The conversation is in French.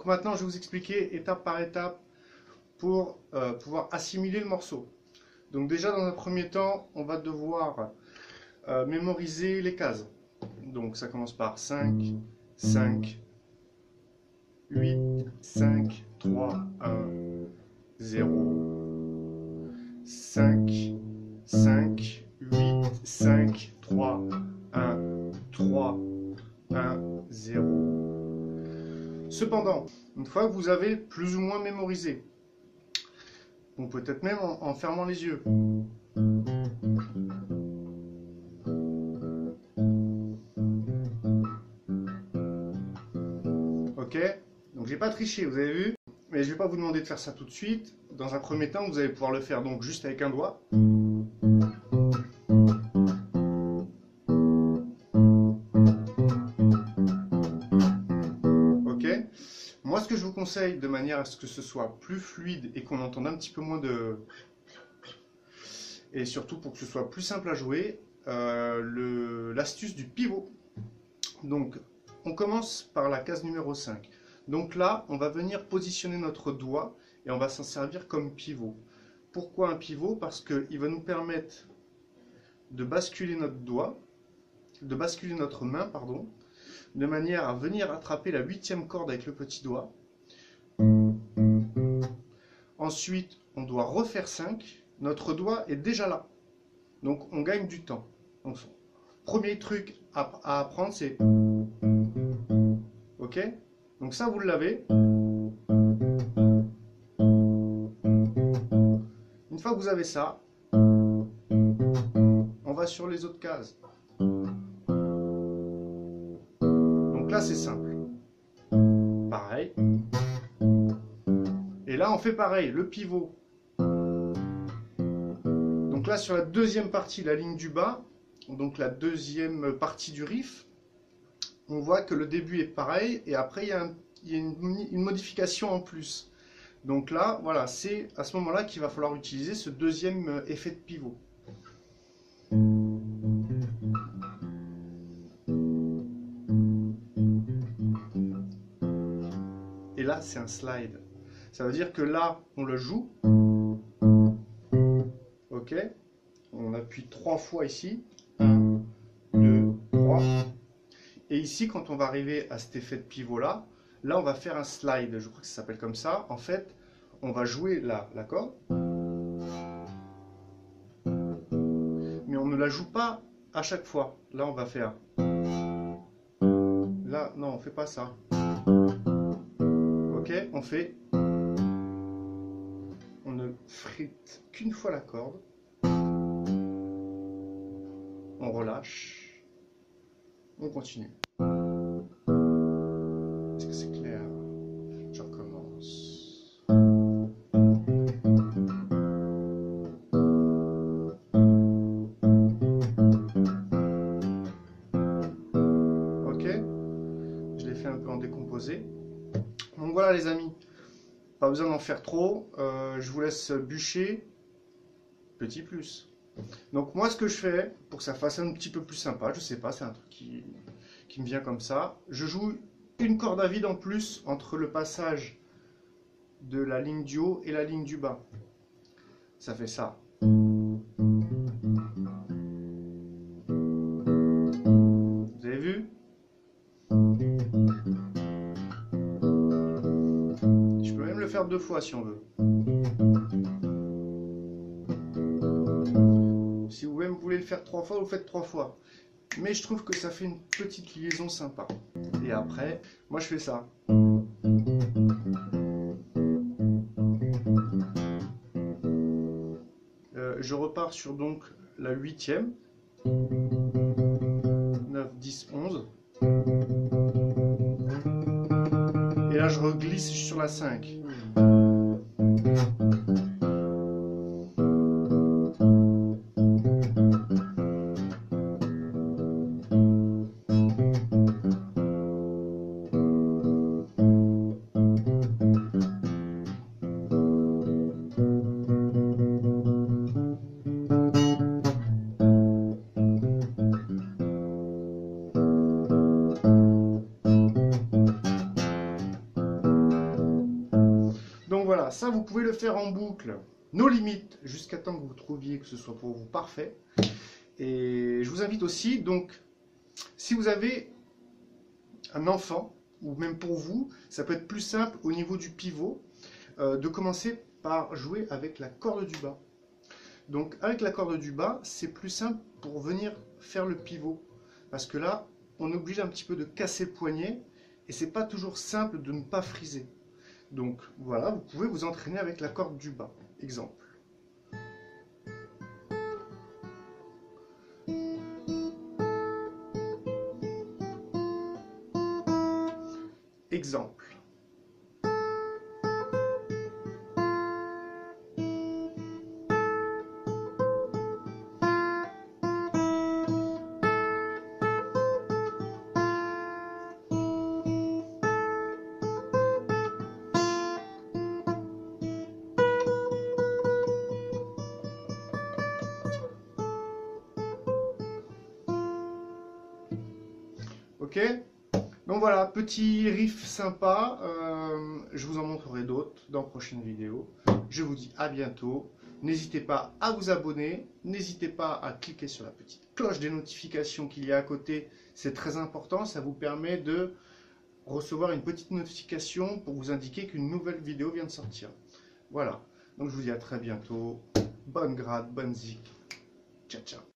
Donc maintenant, je vais vous expliquer étape par étape pour pouvoir assimiler le morceau. Donc déjà, dans un premier temps, on va devoir mémoriser les cases. Donc ça commence par 5, 5, 8, 5, 3, 1, 0, 5, 5, 8, 5, 3, 1, 3, 1, 0. Cependant, une fois que vous avez plus ou moins mémorisé, ou peut-être même en fermant les yeux, ok? Donc j'ai pas triché, vous avez vu? Mais je vais pas vous demander de faire ça tout de suite. Dans un premier temps, vous allez pouvoir le faire donc juste avec un doigt. Ok? Moi, ce que je vous conseille, de manière à ce que ce soit plus fluide et qu'on entende un petit peu moins de... Et surtout pour que ce soit plus simple à jouer, l'astuce du pivot. Donc, on commence par la case numéro 5. Donc là, on va venir positionner notre doigt et on va s'en servir comme pivot. Pourquoi un pivot? Parce qu'il va nous permettre de basculer notre doigt, de basculer notre main, pardon, de manière à venir attraper la 8e corde avec le petit doigt. Ensuite, on doit refaire 5. Notre doigt est déjà là. Donc, on gagne du temps. Donc, premier truc à apprendre, c'est... Ok? Donc ça, vous l'avez. Une fois que vous avez ça, on va sur les autres cases. Donc là, c'est simple. Pareil. Et là, on fait pareil, le pivot. Donc là, sur la deuxième partie, la ligne du bas, donc la deuxième partie du riff, on voit que le début est pareil, et après, il y a une modification en plus. Donc là, voilà, c'est à ce moment-là qu'il va falloir utiliser ce deuxième effet de pivot. Et là, c'est un slide. Ça veut dire que là, on le joue. Ok. On appuie 3 fois ici. 1, 2, 3. Et ici, quand on va arriver à cet effet de pivot-là, là, on va faire un slide. Je crois que ça s'appelle comme ça. En fait, on va jouer là, la corde. Mais on ne la joue pas à chaque fois. Là, on va faire... Là, non, on ne fait pas ça. Ok, on fait... On ne frite qu'une fois la corde. On relâche. On continue. Est-ce que c'est clair? Je recommence. Ok. Je l'ai fait un peu en décomposé. Donc voilà les amis. Pas besoin d'en faire trop. Je vous laisse bûcher. Petit plus. Donc moi ce que je fais, pour que ça fasse un petit peu plus sympa, je sais pas, c'est un truc qui me vient comme ça, je joue une corde à vide en plus entre le passage de la ligne du haut et la ligne du bas. Ça fait ça. Vous avez vu? Je peux même le faire 2 fois si on veut. Si vous voulez le faire 3 fois, vous le faites 3 fois. Mais je trouve que ça fait une petite liaison sympa. Et après, moi je fais ça. Je repars sur donc la 8e. 9, 10, 11. Et là je reglisse sur la 5. ça, vous pouvez le faire en boucle, nos limites, jusqu'à temps que vous trouviez que ce soit pour vous parfait. Et je vous invite aussi, donc, si vous avez un enfant, ou même pour vous, ça peut être plus simple au niveau du pivot, de commencer par jouer avec la corde du bas. Donc avec la corde du bas, c'est plus simple pour venir faire le pivot. Parce que là, on oblige un petit peu de casser le poignet, et c'est pas toujours simple de ne pas friser. Donc voilà, vous pouvez vous entraîner avec la corde du bas. Exemple. Exemple. Ok? Donc voilà, petit riff sympa. Je vous en montrerai d'autres dans prochaines vidéos. Je vous dis à bientôt. N'hésitez pas à vous abonner. N'hésitez pas à cliquer sur la petite cloche des notifications qu'il y a à côté. C'est très important. Ça vous permet de recevoir une petite notification pour vous indiquer qu'une nouvelle vidéo vient de sortir. Voilà. Donc je vous dis à très bientôt. Bonne grade, bonne zik. Ciao, ciao.